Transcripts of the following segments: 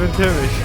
będzie myśl.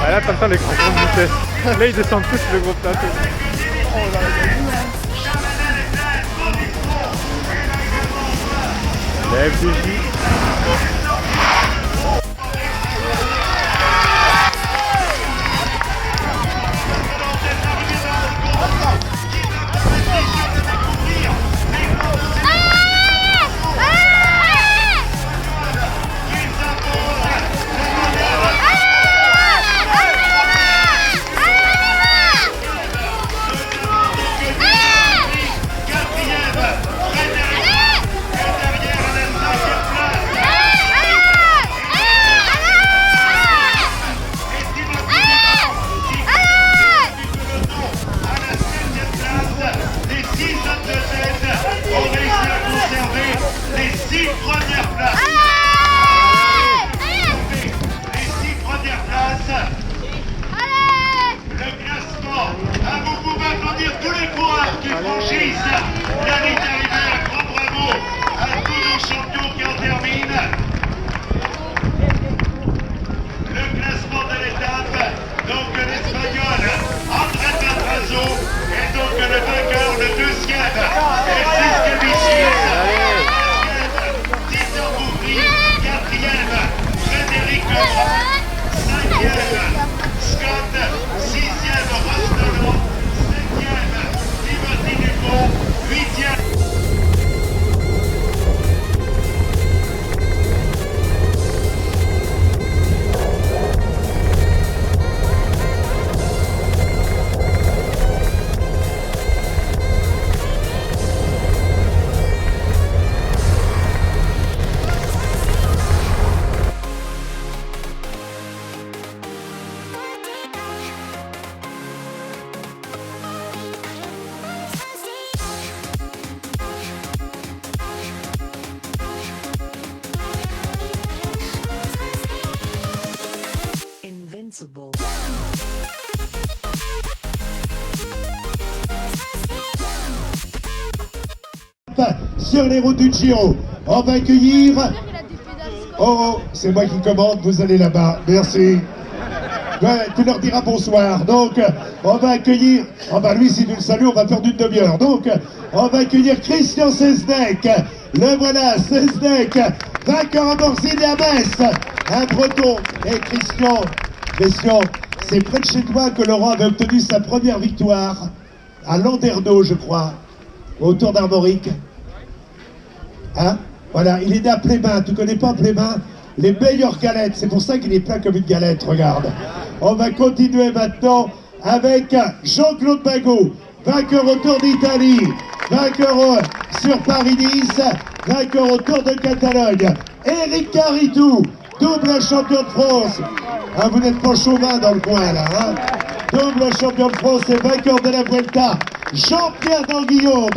Ah là t'entends les grands groupes de vitesse. Là ils descendent tous le gros plateau. La FDJ. Sur les routes du Giro, on va accueillir... Oh, c'est moi qui commande, vous allez là-bas, merci. Ouais, tu leur diras bonsoir. Donc, on va accueillir... Oh bah lui, si tu le salues, on va faire d'une demi-heure. Donc, on va accueillir Christian Seznec. Le voilà, Seznec, vainqueur à Morzine et à Metz. Un breton. Et Christian, c'est près de chez toi que Laurent avait obtenu sa première victoire. À Landerneau, je crois. Au Tour d'Armorique. Hein? Voilà, il est né à Plémin. Tu connais pas Plémin? Les meilleures galettes, c'est pour ça qu'il est plein comme une galette, regarde. On va continuer maintenant avec Jean-Claude Bagot, vainqueur au Tour d'Italie, vainqueur sur Paris-Nice, vainqueur au Tour de Catalogne. Éric Caritou, double champion de France. Ah, vous n'êtes pas chauvin dans le coin là, hein? Double champion de France et vainqueur de la Vuelta. Jean-Pierre Danguillaume,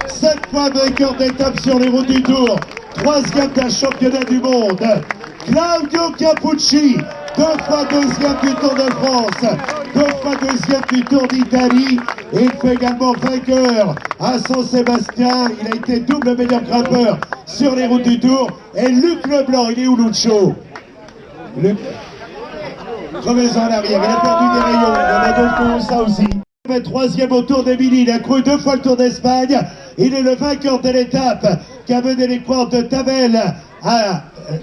7 fois vainqueur d'étape sur les routes du Tour, 3e d'un championnat du monde. Claudio Capucci, 2 fois 2e du Tour de France, 2 fois 2e du Tour d'Italie. Et il fait également vainqueur à Saint-Sébastien. Il a été double meilleur grimpeur sur les routes du Tour. Et Luc Leblanc, il est où Lucho? Luc, revenez en arrière, il a perdu des rayons, il y en a d'autres qui ont ça aussi. 3e au Tour d'Émilie, il a couru 2 fois le Tour d'Espagne. Il est le vainqueur de l'étape qui a mené les coureurs de Tavel à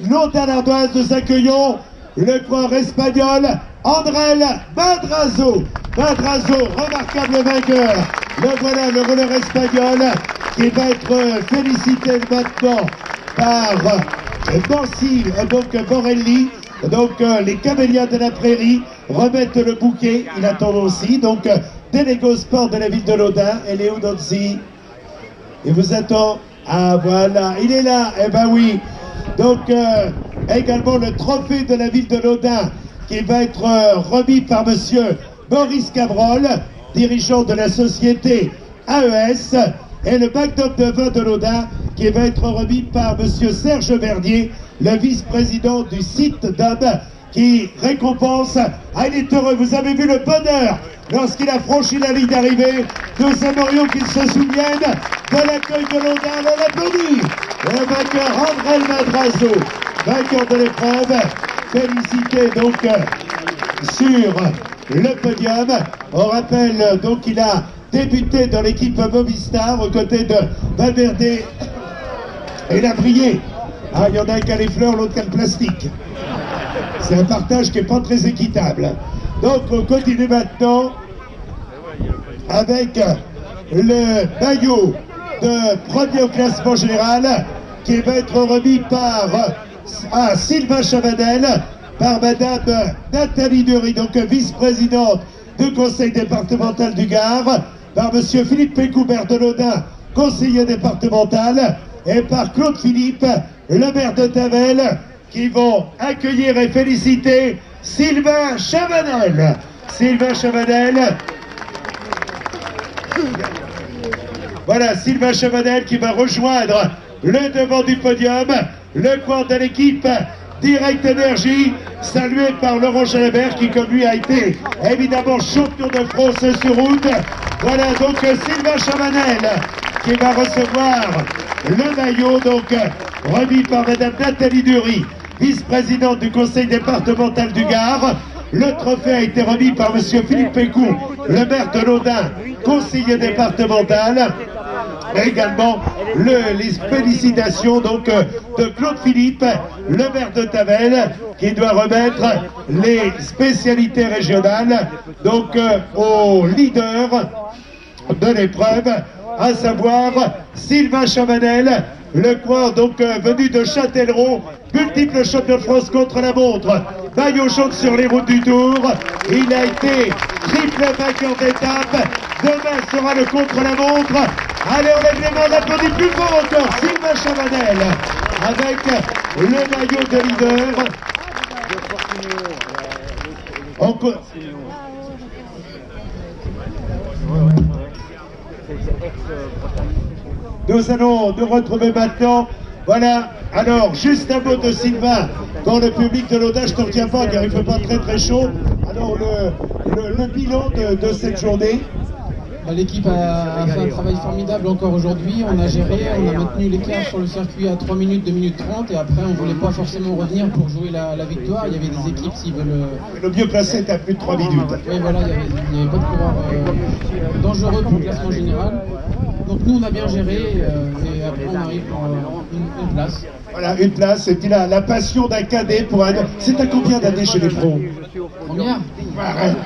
Londa-l'Ardoise. Nous accueillons le coureur espagnol Andrel Madrazo. Madrazo, remarquable vainqueur. Le voilà, le rouleur espagnol qui va être félicité maintenant par Nancy, donc Borelli. Donc les camélias de la prairie remettent le bouquet. Il attend aussi. Donc délégué sport de la ville de Lodin, Léo Donzi. Il vous attend. Ah voilà, il est là. Eh ben oui. Donc également le trophée de la ville de Laudun qui va être remis par monsieur Maurice Cabrol, dirigeant de la société AES, et le Magnum de vin de Laudun qui va être remis par monsieur Serge Vernier, le vice-président du site d'Homme, qui récompense. Ah, il est heureux, vous avez vu le bonheur lorsqu'il a franchi la ligne d'arrivée. Nous aimerions qu'il se souvienne de l'accueil de Laudun. On l'applaudit. Le vainqueur André Madrazo, vainqueur de l'épreuve. Félicité donc sur le podium. On rappelle donc qu'il a débuté dans l'équipe Movistar aux côtés de Valverde. Et il a brillé. Ah, il y en a un qui a les fleurs, l'autre qui a le plastique. C'est un partage qui n'est pas très équitable. Donc on continue maintenant avec le maillot de premier au classement général qui va être remis par Sylvain Chavanel, par madame Nathalie Dury, donc vice-présidente du conseil départemental du Gard, par monsieur Philippe Pécoubert de Laudun, conseiller départemental, et par Claude Philippe, le maire de Tavel, qui vont accueillir et féliciter Sylvain Chavanel. Sylvain Chavanel. Voilà, Sylvain Chavanel qui va rejoindre le devant du podium, le coin de l'équipe Direct Énergie, salué par Laurent Jalabert qui, comme lui, a été évidemment champion de France sur route. Voilà donc Sylvain Chavanel qui va recevoir le maillot, donc remis par madame Nathalie Dury, vice-présidente du conseil départemental du Gard. Le trophée a été remis par monsieur Philippe Pécou, le maire de Laudun, conseiller départemental. Et également les félicitations donc de Claude Philippe, le maire de Tavel, qui doit remettre les spécialités régionales donc au leader de l'épreuve, à savoir Sylvain Chavanel, le coureur donc venu de Châtellerault, multiple champion de France contre la montre, maillot jaune sur les routes du Tour. Il a été triple vainqueur d'étape. Demain sera le contre-la-montre. Allez, on lève les mains, on applaudit plus fort encore Sylvain Chavanel avec le maillot de leader. Nous allons nous retrouver maintenant. Voilà, alors juste un mot de Sylvain dans le public de Laudun. Je ne te retiens pas car il ne fait pas très chaud. Alors le bilan de cette journée. L'équipe a fait un travail formidable encore aujourd'hui. On a géré, on a maintenu l'écart sur le circuit à 3 minutes, 2 minutes 30 et après on ne voulait pas forcément revenir pour jouer la victoire. Il y avait des équipes s'ils veulent... Le mieux placé était à plus de 3 minutes. Oui voilà, il n'y avait pas de coureur dangereux pour le classement général. Donc nous on a bien géré et après on arrive pour une place. Voilà, une place, et puis la passion d'un cadet pour un... C'est à combien d'années chez les pros? Première? Arrête.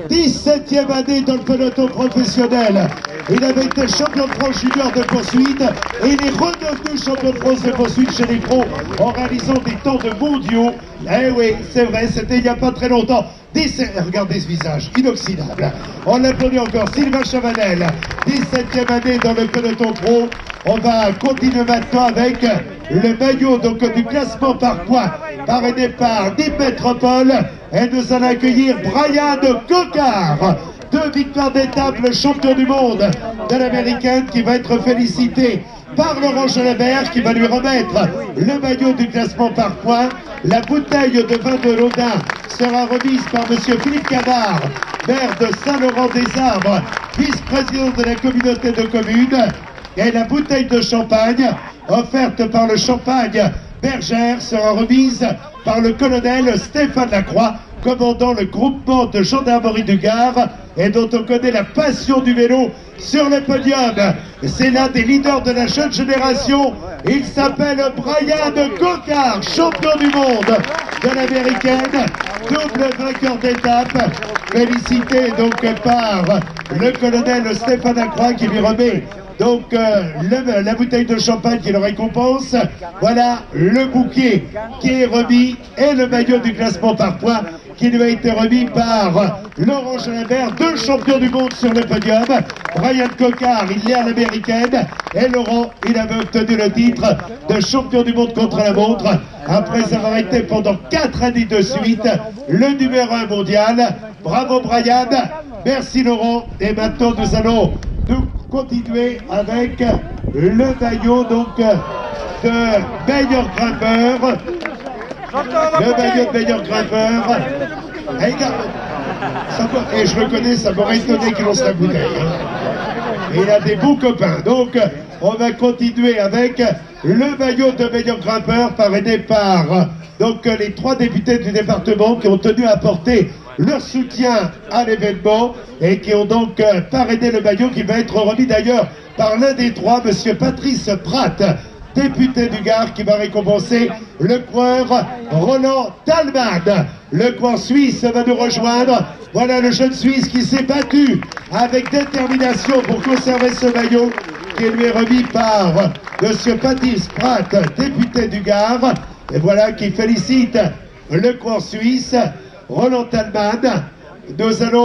17e année dans le peloton professionnel. Il avait été champion de France junior de poursuite et il est redevenu champion de France de poursuite chez les pros en réalisant des temps de mondiaux. Eh oui, c'est vrai, c'était il n'y a pas très longtemps. Regardez ce visage, inoxydable. On l'applaudit encore, Sylvain Chavanel, 17e année dans le peloton pro. On va continuer maintenant avec le maillot donc, du classement par points, parrainé par Nîmes Métropole. Et nous allons accueillir Brian Cocard, 2 victoires d'étape, le champion du monde de l'américaine, qui va être félicité par Laurent Jalabert, qui va lui remettre le maillot du classement par points. La bouteille de vin de Laudun sera remise par monsieur Philippe Cavard, maire de Saint-Laurent-des-Arbres, vice-président de la communauté de communes. Et la bouteille de champagne, offerte par le Champagne Bergère, sera remise par le colonel Stéphane Lacroix, commandant le groupement de gendarmerie du Gard, et dont on connaît la passion du vélo sur le podium. C'est l'un des leaders de la jeune génération. Il s'appelle Brian Cocard, champion du monde de l'américaine, double vainqueur d'étape. Félicité donc par le colonel Stéphane Lacroix qui lui remet donc la bouteille de champagne qui le récompense. Voilà le bouquet qui est remis et le maillot du classement par points qui lui a été remis par Laurent Jalabert, 2 champions du monde sur le podium. Brian Cocard, il est à l'américaine, et Laurent, il avait obtenu le titre de champion du monde contre la montre, après avoir été pendant 4 années de suite le numéro 1 mondial. Bravo Brian, merci Laurent, et maintenant nous allons continuer avec le maillot donc de meilleur grimpeur. Le maillot de meilleur grimpeur. Et je le connais, ça m'aurait étonné qu'il lance la bouteille. Et il a des bons copains. Donc, on va continuer avec le maillot de meilleur grimpeur parrainé par donc, les 3 députés du département qui ont tenu à apporter leur soutien à l'événement et qui ont donc parrainé le maillot qui va être remis d'ailleurs par l'un des 3, monsieur Patrice Pratt, député du Gard, qui va récompenser le coureur Roland Talman. Le coureur suisse va nous rejoindre. Voilà le jeune Suisse qui s'est battu avec détermination pour conserver ce maillot qui lui est remis par monsieur Patrice Pratt, député du Gard. Et voilà qui félicite le coureur suisse Roland Talman. Nous allons